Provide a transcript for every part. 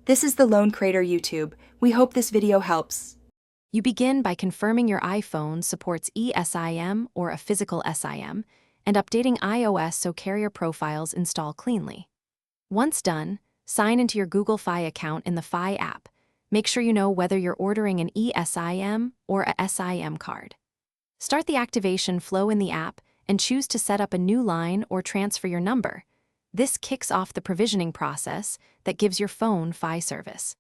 This is the Lone Crater YouTube. We hope this video helps. You begin by confirming your iPhone supports eSIM or a physical SIM, and updating iOS so carrier profiles install cleanly. Once done, sign into your Google Fi account in the Fi app. Make sure you know whether you're ordering an eSIM or a SIM card. Start the activation flow in the app and choose to set up a new line or transfer your number. This kicks off the provisioning process that gives your phone Fi service.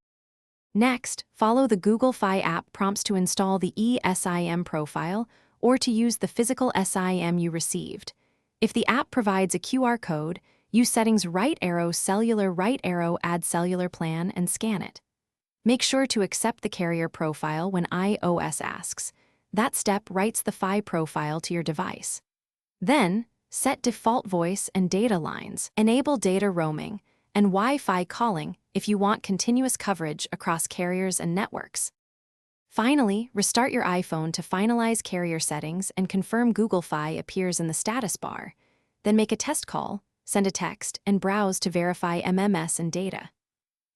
Next, follow the Google Fi app prompts to install the eSIM profile or to use the physical SIM you received. If the app provides a QR code, use settings right arrow cellular right arrow add cellular plan and scan it. Make sure to accept the carrier profile when iOS asks. That step writes the Fi profile to your device. Then, set default voice and data lines, enable data roaming, and Wi-Fi calling if you want continuous coverage across carriers and networks. Finally, restart your iPhone to finalize carrier settings and confirm Google Fi appears in the status bar. Then make a test call, send a text, and browse to verify MMS and data.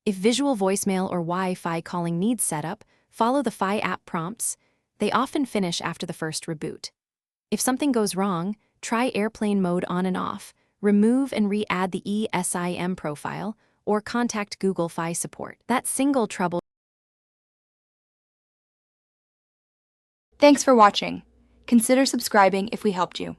If visual voicemail or Wi-Fi calling needs setup, follow the Fi app prompts. They often finish after the first reboot. If something goes wrong, try airplane mode on and off, remove and re-add the eSIM profile, or contact Google Fi support. That single trouble. Thanks for watching. Consider subscribing if we helped you.